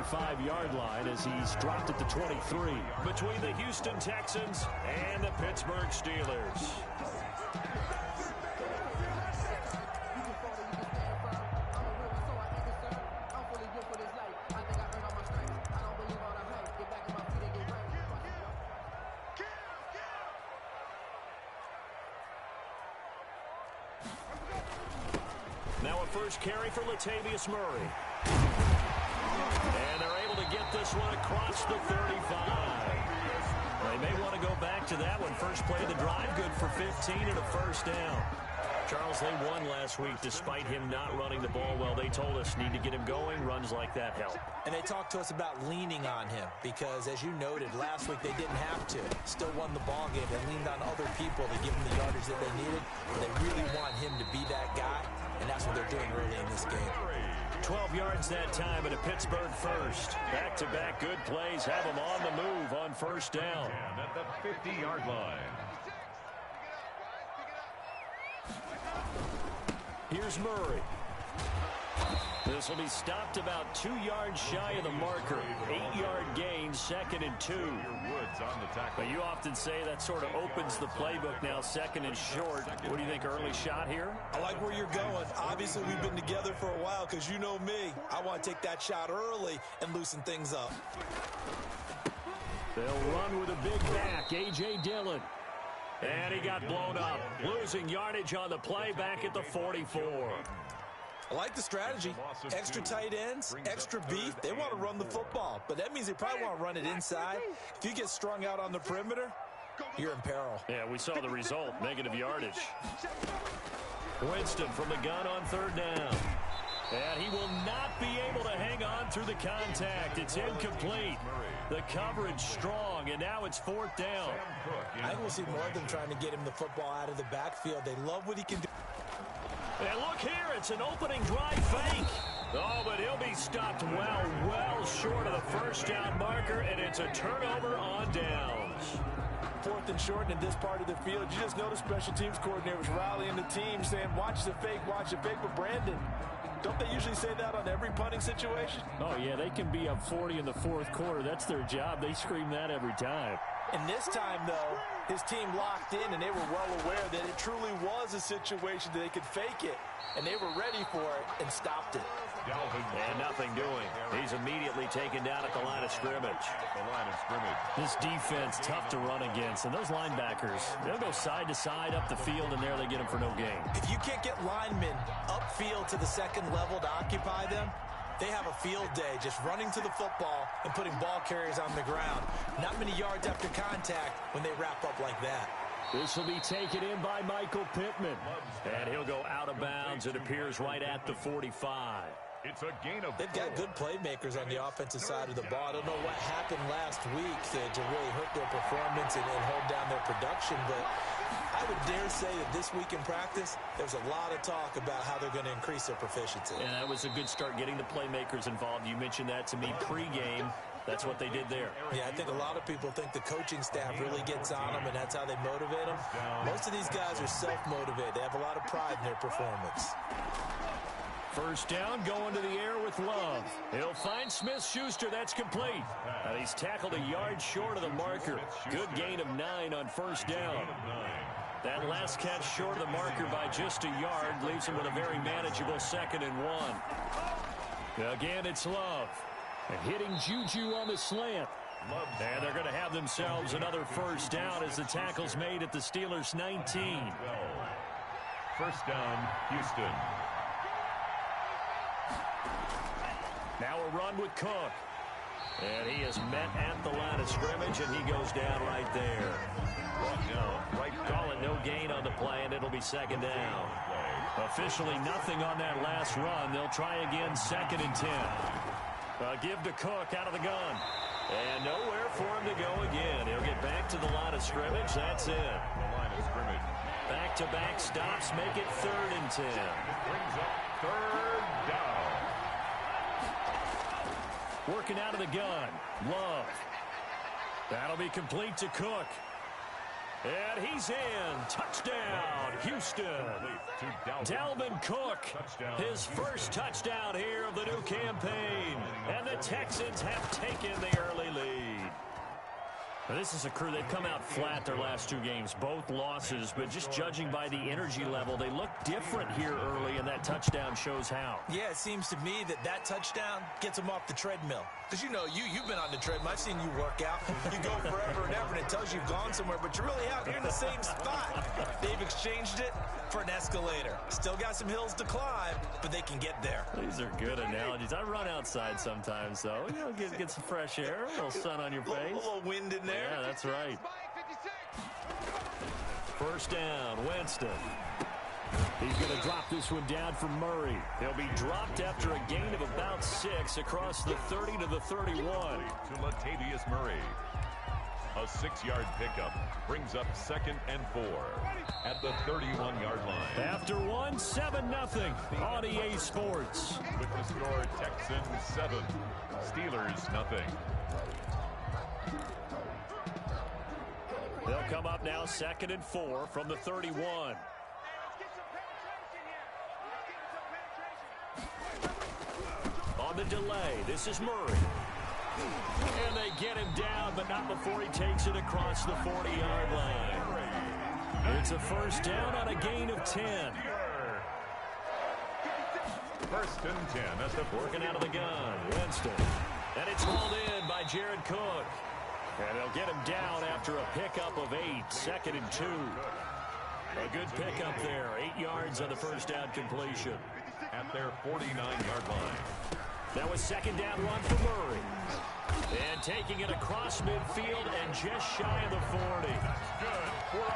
25-yard line as he's dropped at the 23. Between the Houston Texans and the Pittsburgh Steelers. Now a first carry for Latavius Murray. And they're able to get this one across the 35. They may want to go back to that one. First play of the drive, good for 15 and a first down. Charles, they won last week despite him not running the ball well. They told us need to get him going. Runs like that help. And they talked to us about leaning on him because, as you noted, last week they didn't have to. Still won the ball game. They leaned on other people to give him the yardage that they needed. But they really want him to be that guy, and that's what they're doing early in this game. 12 yards that time at a Pittsburgh first. Back-to-back good plays have them on the move on first down. At the 50-yard line. Here's Murray. This will be stopped about 2 yards shy of the marker. 8-yard gain, 2nd and 2. But you often say that sort of opens the playbook now, 2nd and short. What do you think, early shot here? I like where you're going. Obviously, we've been together for a while because you know me. I want to take that shot early and loosen things up. They'll run with a big back, A.J. Dillon. And he got blown up. Losing yardage on the play back at the 44. I like the strategy. Extra tight ends, extra beef. They want to run the football, but that means they probably want to run it inside. If you get strung out on the perimeter, you're in peril. Yeah, we saw the result, negative yardage. Winston from the gun on 3rd down. And he will not be able to hang on through the contact. It's incomplete. The coverage strong, and now it's 4th down. I think we'll see more of them trying to get him the football out of the backfield. They love what he can do. And look here, it's an opening drive fake. Oh, but he'll be stopped well short of the first down marker, and it's a turnover on downs. 4th and short in this part of the field. You just noticed special teams coordinators rallying the team saying, watch the fake, but Brandon, don't they usually say that on every punting situation? Oh, yeah, they can be up 40 in the 4th quarter. That's their job. They scream that every time. And this time, though, his team locked in, and they were well aware that it truly was a situation that they could fake it, and they were ready for it and stopped it. And nothing doing. He's immediately taken down at the line of scrimmage. This defense, tough to run against, and those linebackers, they'll go side to side up the field, and there they get them for no gain. If you can't get linemen upfield to the 2nd level to occupy them, they have a field day just running to the football and putting ball carriers on the ground. Not many yards after contact when they wrap up like that. This will be taken in by Michael Pittman. And he'll go out of bounds. It appears right at the 45. It's a gain of They've got good playmakers on the offensive side of the ball. I don't know what happened last week to really hurt their performance and hold down their production, but I would dare say that this week in practice, there's a lot of talk about how they're going to increase their proficiency. And that was a good start getting the playmakers involved. You mentioned that to me pregame. That's what they did there. Yeah, I think a lot of people think the coaching staff really gets on them, and that's how they motivate them. Most of these guys are self-motivated. They have a lot of pride in their performance. First down, going to the air with Love. He'll find Smith-Schuster. That's complete. And he's tackled a yard short of the marker. Good gain of 9 on first down. That last catch short of the marker by just a yard leaves him with a very manageable 2nd and 1. Again, it's Love. And hitting Juju on the slant. And they're going to have themselves another first down as the tackle's made at the Steelers' 19. First down, Houston. Now a run with Cook. And he is met at the line of scrimmage, and he goes down right there. Call it no gain on the play, and it'll be 2nd down. Officially nothing on that last run. They'll try again, 2nd and 10. Give to Cook out of the gun. And nowhere for him to go again. He'll get back to the line of scrimmage. That's it. The line of scrimmage. Back-to-back stops make it 3rd and 10. Brings up 3rd down. Working out of the gun. Love. That'll be complete to Cook. And he's in. Touchdown, Houston. Dalvin Cook, his first touchdown here of the new campaign. And the Texans have taken the early lead. Now, this is a crew, they've come out flat their last 2 games, both losses, but just judging by the energy level, they look different here early, and that touchdown shows how. Yeah, it seems to me that touchdown gets them off the treadmill. Because, you know, you've been on the treadmill. I've seen you work out. You go forever and ever, and it tells you you've gone somewhere, but you're really out here in the same spot. They've exchanged it for an escalator. Still got some hills to climb, but they can get there. These are good analogies. I run outside sometimes, though. You know, get some fresh air, a little sun on your face. A little wind in there. Yeah, that's right. First down, Winston. He's going to drop this one down for Murray. He'll be dropped after a gain of about 6 across the 30 to the 31. To Latavius Murray. A 6-yard pickup brings up 2nd and 4 at the 31-yard line. After 7-0 on EA Sports. With the score, Texans 7, Steelers nothing. They'll come up now 2nd and 4 from the 31. On the delay, this is Murray. And they get him down, but not before he takes it across the 40-yard line. It's a first down on a gain of 10. 1st and 10. That's the working out of the gun. Winston. And it's hauled in by Jared Cook. And they'll get him down after a pickup of 8. 2nd and 2. A good pickup there. 8 yards on the first down completion. At their 49-yard line. That was 2nd down run for Murray. And taking it across midfield and just shy of the 40.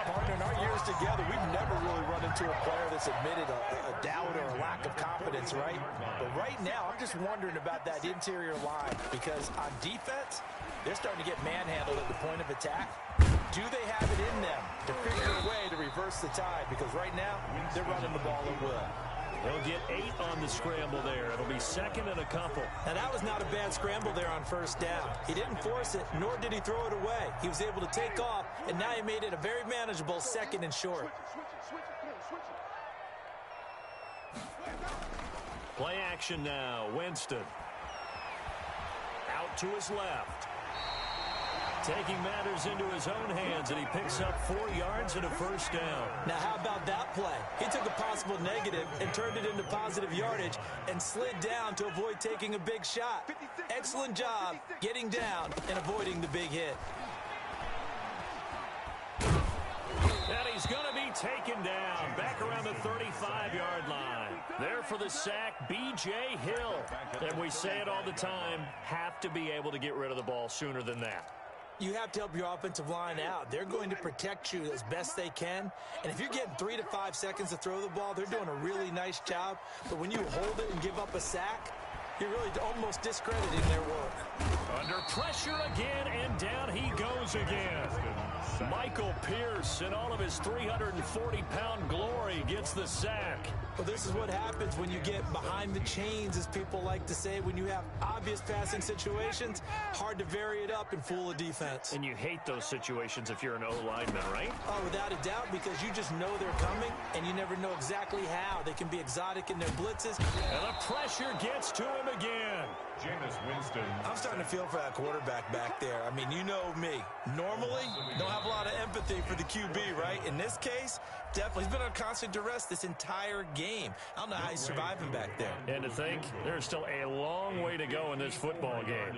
Partner, in our years together, we've never really run into a player that's admitted a doubt or a lack of confidence, right? But right now, I'm just wondering about that interior line because on defense, they're starting to get manhandled at the point of attack. Do they have it in them to figure a way to reverse the tide? Because right now, they're running the ball at will. They'll get 8 on the scramble there. It'll be 2nd and a couple. Now, that was not a bad scramble there on first down. He didn't force it, nor did he throw it away. He was able to take off, and now he made it a very manageable 2nd and short. Play action now. Winston. Out to his left. Taking matters into his own hands, and he picks up 4 yards and a first down. Now, how about that play? He took a possible negative and turned it into positive yardage and slid down to avoid taking a big shot. Excellent job getting down and avoiding the big hit. And he's going to be taken down back around the 35-yard line. There for the sack, B.J. Hill. And we say it all the time, have to be able to get rid of the ball sooner than that. You have to help your offensive line out. They're going to protect you as best they can. And if you're getting 3 to 5 seconds to throw the ball, they're doing a really nice job. But when you hold it and give up a sack, you're really almost discrediting their work. Under pressure again, and down he goes again. Michael Pierce, in all of his 340-pound glory, gets the sack. Well, this is what happens when you get behind the chains, as people like to say. When you have obvious passing situations, hard to vary it up and fool a defense. And you hate those situations if you're an O-lineman, right? Oh, without a doubt, because you just know they're coming, and you never know exactly how. They can be exotic in their blitzes. And the pressure gets to him again. Jameis Winston. I'm starting to feel for that quarterback back there. I mean, you know me. Normally, don't have a lot of empathy for the QB, right? In this case, definitely. He's been on constant duress this entire game. I don't know how he's surviving back there. And to think, there's still a long way to go in this football game.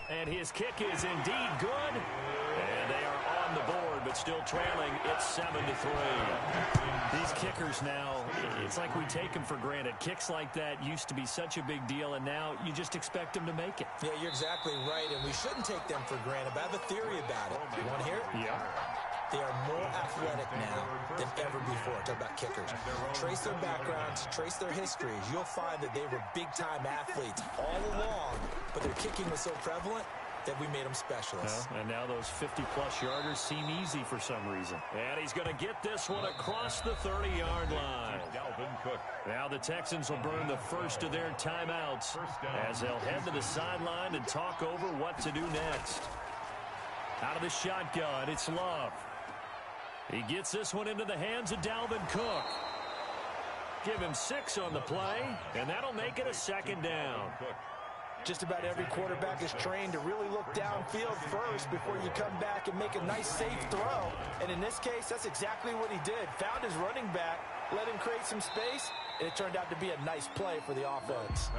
And his kick is indeed good. And they are on the board, but still trailing. It's 7-3. These kickers now, it's like we take them for granted. Kicks like that used to be such a big deal, and now you just expect them to make it. Yeah, you're exactly right, and we shouldn't take them for granted. But I have a theory about it. You want to hear it? Yeah. They are more athletic now than ever before. Talk about kickers. Trace their backgrounds, trace their histories. You'll find that they were big-time athletes all along, but their kicking was so prevalent, that we made them specialists. And now those 50-plus yarders seem easy for some reason. And he's going to get this one across the 30-yard line. Now the Texans will burn the first of their timeouts as they'll head to the sideline and talk over what to do next. Out of the shotgun, it's Love. He gets this one into the hands of Dalvin Cook. Give him 6 on the play, and that'll make it a second down. Just about every quarterback is trained to really look downfield first before you come back and make a nice, safe throw. And in this case, that's exactly what he did. Found his running back, let him create some space, and it turned out to be a nice play for the offense.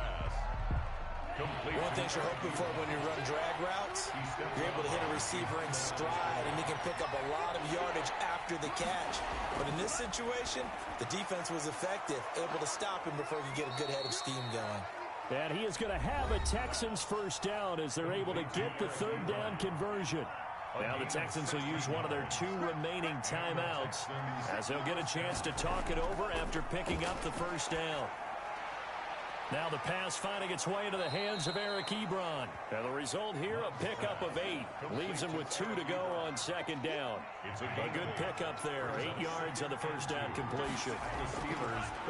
One thing you're hoping for when you run drag routes, you're able to hit a receiver in stride, and he can pick up a lot of yardage after the catch. But in this situation, the defense was effective, able to stop him before he could get a good head of steam going. And he is going to have a Texans first down as they're able to get the third down conversion. Now the Texans will use one of their 2 remaining timeouts as they'll get a chance to talk it over after picking up the first down. Now the pass finding its way into the hands of Eric Ebron. And the result here, a pickup of 8. Leaves him with 2 to go on second down. A good pickup there. 8 yards on the first down completion.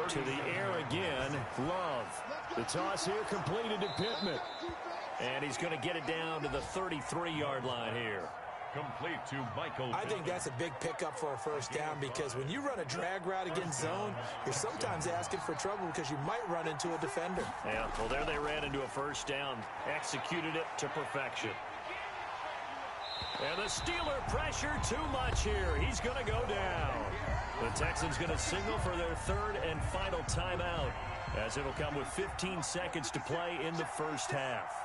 To the air again, Love. The toss here completed to Pittman. And he's going to get it down to the 33-yard line here. Complete to Michael. I think that's a big pickup for a first down because when you run a drag route against zone, you're sometimes asking for trouble because you might run into a defender. Yeah, well, there they ran into a first down. Executed it to perfection. And the Steeler pressure too much here. He's going to go down. The Texans going to signal for their third and final timeout as it'll come with 15 seconds to play in the first half.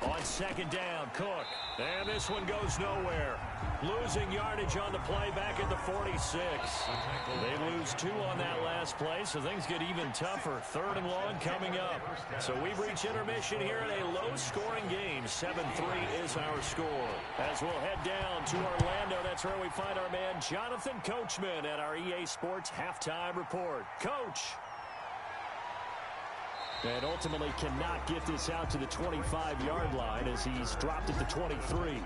On second down, Cook. And this one goes nowhere. Losing yardage on the play back at the 46. They lose 2 on that last play, so things get even tougher. Third and long coming up. So we've reached intermission here in a low-scoring game. 7-3 is our score. As we'll head down to Orlando, that's where we find our man Jonathan Coachman at our EA Sports Halftime Report. Coach. And ultimately cannot get this out to the 25-yard line as he's dropped at the 23. Take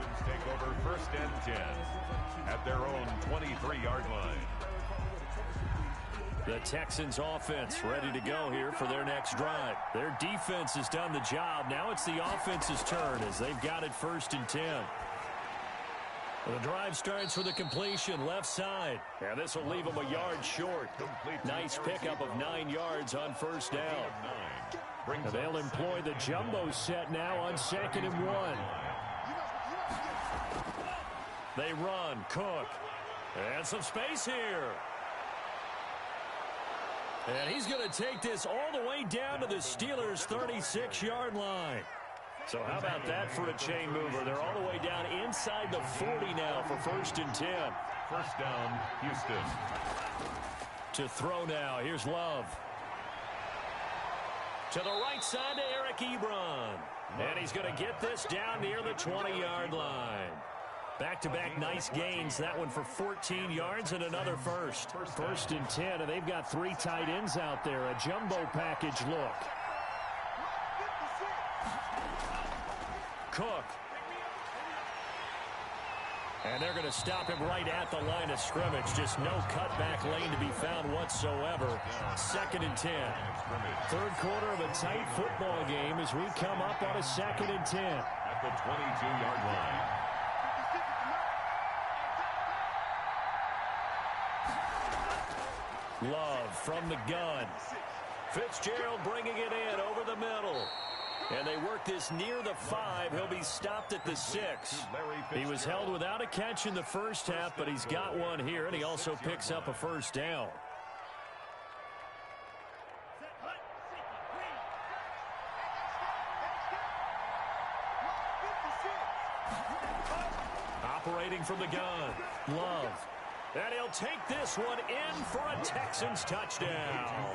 over first and 10 at their own 23-yard line. The Texans offense ready to go here for their next drive. Their defense has done the job. Now it's the offense's turn as they've got it first and 10. The drive starts with a completion left side. And this will leave them a yard short. Nice pickup of 9 yards on first down. And they'll employ the jumbo set now on second and 1. They run. Cook. And some space here. And he's going to take this all the way down to the Steelers' 36-yard line. So how about that for a chain mover? They're all the way down inside the 40 now for first and 10. First down, Houston. To throw now. Here's Love. To the right side to Eric Ebron. And he's going to get this down near the 20-yard line. Back-to-back nice gains. That one for 14 yards and another first. First and 10, and they've got 3 tight ends out there. A jumbo package look. Cook. And they're going to stop him right at the line of scrimmage. Just no cutback lane to be found whatsoever. Second and 10. Third quarter of a tight football game as we come up on a second and 10. At the 22-yard line. Love from the gun. Fitzgerald bringing it in over the middle. And they work this near the 5. He'll be stopped at the 6. He was held without a catch in the first half, but he's got one here, and he also picks up a first down. Operating from the gun, Love. And he'll take this one in for a Texans touchdown.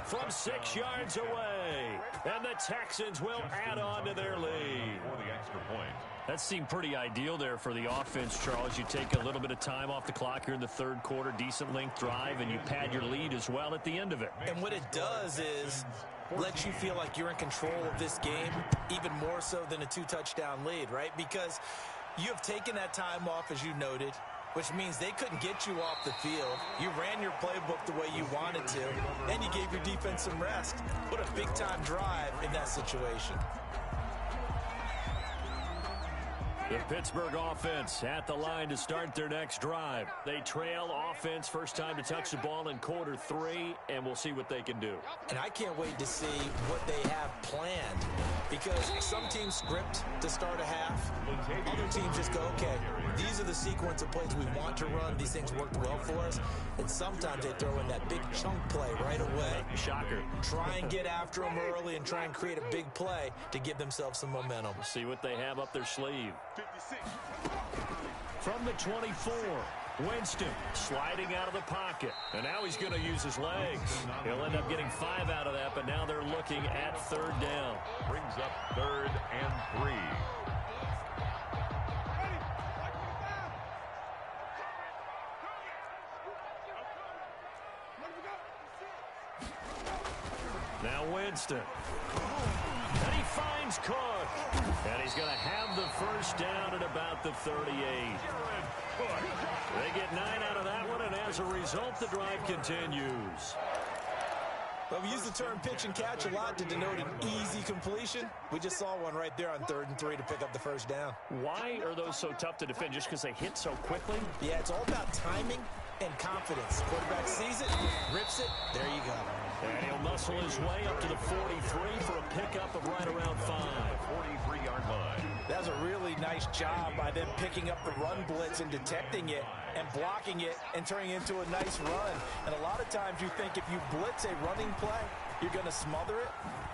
From 6 yards away. And the Texans will add on to their lead. For the extra point. That seemed pretty ideal there for the offense, Charles. You take a little bit of time off the clock here in the third quarter, decent length drive, and you pad your lead as well at the end of it. And what it does is let you feel like you're in control of this game, even more so than a 2-touchdown lead, right? Because you have taken that time off, as you noted, which means they couldn't get you off the field. You ran your playbook the way you wanted to, and you gave your defense some rest. What a big-time drive in that situation. The Pittsburgh offense at the line to start their next drive. They trail offense, first time to touch the ball in quarter 3, and we'll see what they can do. And I can't wait to see what they have planned, because some teams script to start a half. Other teams just go, okay, these are the sequence of plays we want to run. These things worked well for us. And sometimes they throw in that big chunk play right away. Shocker. Try and get after them early and try and create a big play to give themselves some momentum. See what they have up their sleeve. From the 24, Winston sliding out of the pocket. And now he's going to use his legs. He'll end up getting 5 out of that, but now they're looking at third down. Brings up 3rd and 3. Now Winston. And he finds Cook. And he's going to have the first down at about the 38. They get 9 out of that one, and as a result, the drive continues. Well, we use the term pitch and catch a lot to denote an easy completion. We just saw one right there on 3rd and 3 to pick up the first down. Why are those so tough to defend? Just because they hit so quickly? Yeah, it's all about timing and confidence. Quarterback sees it, rips it, there you go. And he'll muscle his way up to the 43 for a pickup of right around 5. 43-yard line. That was a really nice job by them picking up the run blitz and detecting it and blocking it and turning it into a nice run. And a lot of times you think if you blitz a running play, you're going to smother it.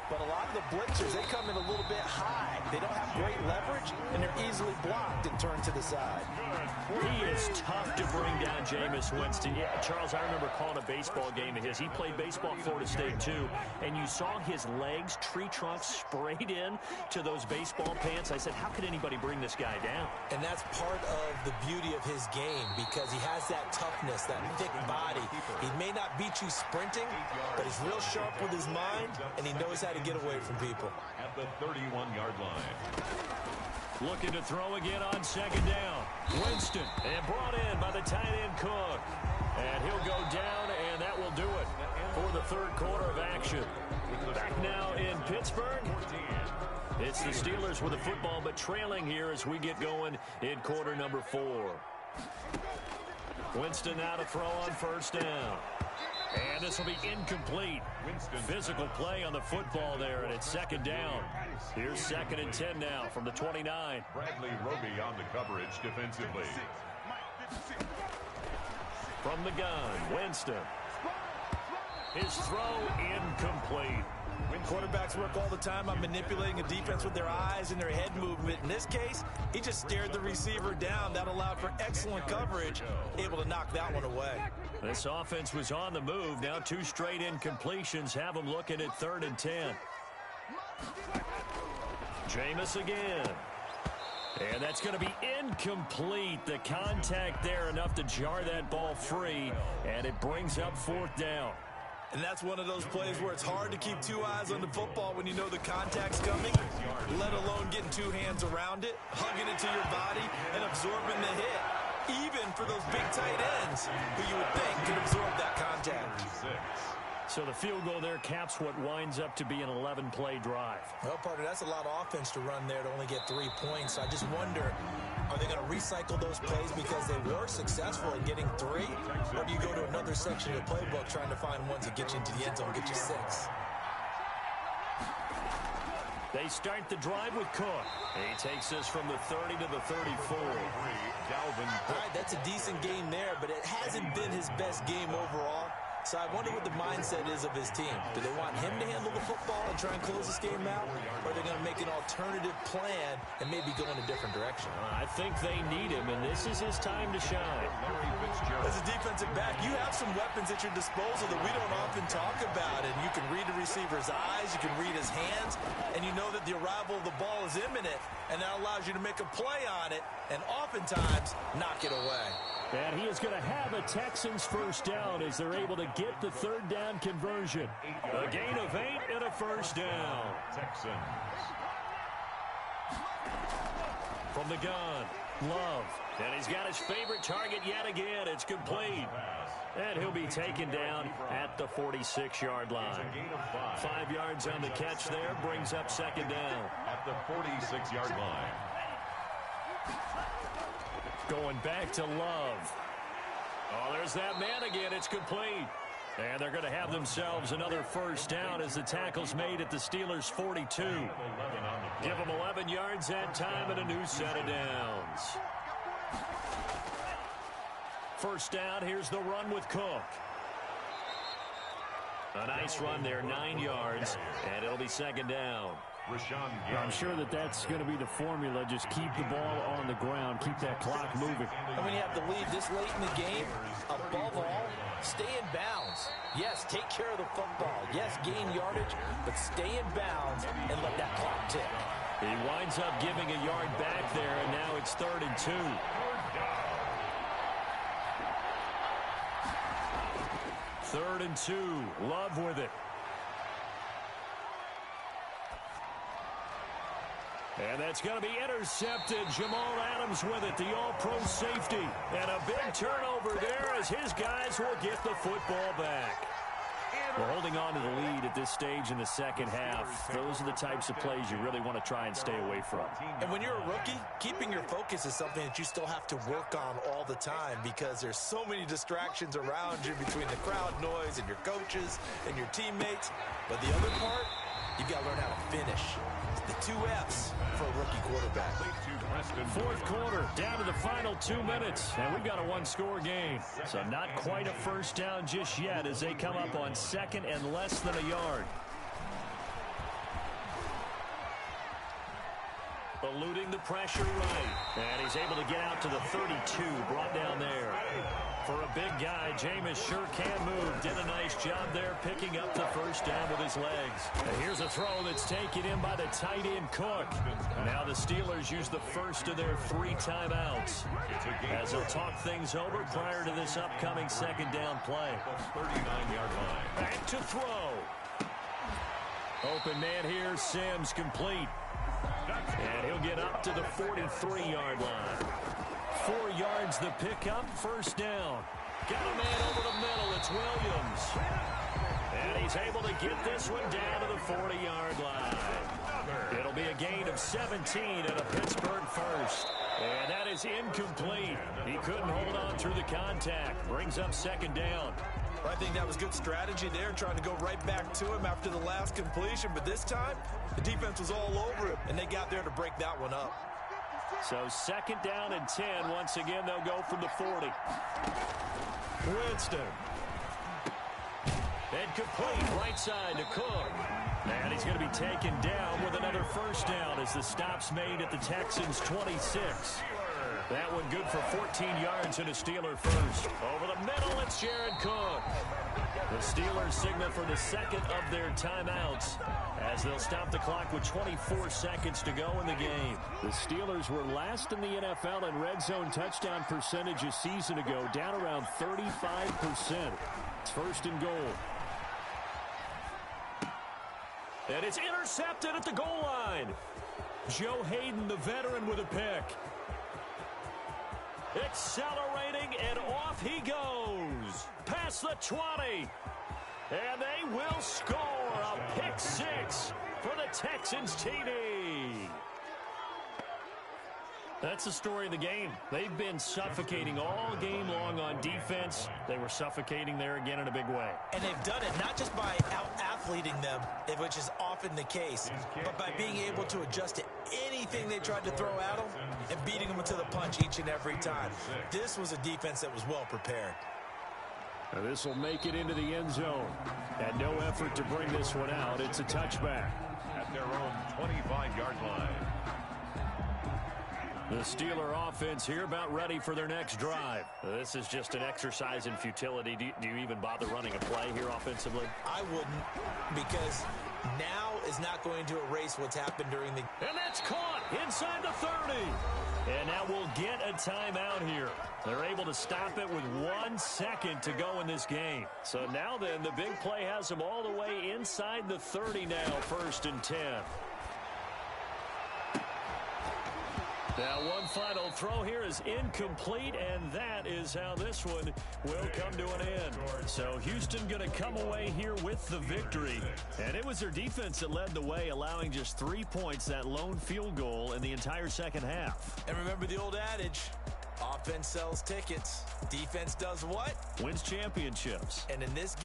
But a lot of the blitzers, they come in a little bit high. They don't have great leverage, and they're easily blocked and turned to the side. He is tough to bring down, Jameis Winston. Yeah, Charles, I remember calling a baseball game of his. He played baseball at Florida State, too, and you saw his legs, tree trunks sprayed in to those baseball pants. I said, how could anybody bring this guy down? And that's part of the beauty of his game, because he has that toughness, that thick body. He may not beat you sprinting, but he's real sharp with his mind, and he knows how to get away from people. At the 31-yard line. Looking to throw again on second down. Winston, and brought in by the tight end Cook. And he'll go down, and that will do it for the third quarter of action. Back now in Pittsburgh. It's the Steelers with the football, but trailing here as we get going in quarter number 4. Winston now to throw on first down. And this will be incomplete. Physical play on the football there, and it's second down. Here's 2nd and 10 now from the 29. Bradley Roby on the coverage defensively. From the gun, Winston. His throw incomplete. Quarterbacks work all the time on manipulating a defense with their eyes and their head movement. In this case, he just stared the receiver down. That allowed for excellent coverage, able to knock that one away. This offense was on the move. Now 2 straight incompletions have them looking at 3rd and 10. Jameis again. And that's going to be incomplete. The contact there enough to jar that ball free, and it brings up 4th down. And that's one of those plays where it's hard to keep 2 eyes on the football when you know the contact's coming, let alone getting 2 hands around it, hugging it to your body, and absorbing the hit. Even for those big tight ends who you would think could absorb that contact. So the field goal there caps what winds up to be an 11-play drive. Well, partner, that's a lot of offense to run there to only get 3 points. I just wonder, are they going to recycle those plays because they were successful in getting 3? Or do you go to another section of the playbook trying to find ones that get you into the end zone and get you 6? They start the drive with Cook. He takes this from the 30 to the 34. All right, that's a decent game there, but it hasn't been his best game overall. So I wonder what the mindset is of his team. Do they want him to handle the football and try and close this game out? Or are they going to make an alternative plan and maybe go in a different direction? I think they need him, and this is his time to shine. As a defensive back, you have some weapons at your disposal that we don't often talk about. And you can read the receiver's eyes, you can read his hands, and you know that the arrival of the ball is imminent, and that allows you to make a play on it and oftentimes knock it away. And he is going to have a Texans first down as they're able to get the third down conversion. A gain of 8 and a first down. Texans. From the gun, Love. And he's got his favorite target yet again. It's complete. And he'll be taken down at the 46-yard line. 5 yards on the catch there, brings up second down. At the 46-yard line. Going back to Love. Oh, there's that man again. It's complete. And they're going to have themselves another first down as the tackle's made at the Steelers' 42. Give them 11 yards that time and a new set of downs. First down, here's the run with Cook. A nice run there, 9 yards, and it'll be second down. I'm sure that that's going to be the formula. Just keep the ball on the ground. Keep that clock moving. And when you have the lead this late in the game, above all, stay in bounds. Yes, take care of the football. Yes, gain yardage, but stay in bounds and let that clock tick. He winds up giving a yard back there, and now it's 3rd and 2. Third and 2. Love with it. And that's going to be intercepted. Jamal Adams with it, the all-pro safety. And a big turnover there as his guys will get the football back. We're holding on to the lead at this stage in the second half. Those are the types of plays you really want to try and stay away from. And when you're a rookie, keeping your focus is something that you still have to work on all the time because there's so many distractions around you between the crowd noise and your coaches and your teammates. But the other part, you've got to learn how to finish. The 2 F's for a rookie quarterback. Fourth quarter, down to the final 2 minutes, and we've got a one-score game. So not quite a first down just yet as they come up on second and less than a yard. Eluding the pressure right, and he's able to get out to the 32, brought down there. For a big guy, Jameis sure can move. Did a nice job there picking up the first down with his legs. And here's a throw that's taken in by the tight end Cook. Now the Steelers use the first of their 3 timeouts as they'll talk things over prior to this upcoming second down play. 39-yard line. Back to throw. Open man here, Sims complete. And he'll get up to the 43-yard line. 4 yards the pickup, first down. Got a man over the middle, it's Williams. And he's able to get this one down to the 40-yard line. It'll be a gain of 17 and a Pittsburgh first. And that is incomplete. He couldn't hold on through the contact. Brings up second down. I think that was good strategy there, trying to go right back to him after the last completion. But this time, the defense was all over him, and they got there to break that one up. So second down and 10. Once again, they'll go from the 40. Winston. And complete right side to Cook. And he's going to be taken down with another first down as the stop's made at the Texans' 26. That one good for 14 yards and a Steeler first. Over the middle, it's Jared Cook. The Steelers signal for the second of their timeouts as they'll stop the clock with 24 seconds to go in the game. The Steelers were last in the NFL in red zone touchdown percentage a season ago, down around 35%. It's first and goal. And it's intercepted at the goal line. Joe Hayden, the veteran, with a pick. Accelerating, and off he goes. Past the 20. And they will score a pick 6 for the Texans TD. That's the story of the game. They've been suffocating all game long on defense. They were suffocating there again in a big way. And they've done it not just by out-athleting them, which is often the case, but by being able to adjust to anything they tried to throw at them and beating them to the punch each and every time. This was a defense that was well prepared. This will make it into the end zone. And no effort to bring this one out. It's a touchback. At their own 25-yard line. The Steeler offense here about ready for their next drive. This is just an exercise in futility. Do you even bother running a play here offensively? I wouldn't, because now is not going to erase what's happened during the... And that's caught inside the 30. And now we'll get a timeout here. They're able to stop it with 1 second to go in this game. So now then, the big play has them all the way inside the 30 now, 1st and 10. Now, one final throw here is incomplete, and that is how this one will come to an end. So Houston going to come away here with the victory. And it was their defense that led the way, allowing just 3 points, that lone field goal in the entire second half. And remember the old adage, offense sells tickets. Defense does what? Wins championships. And in this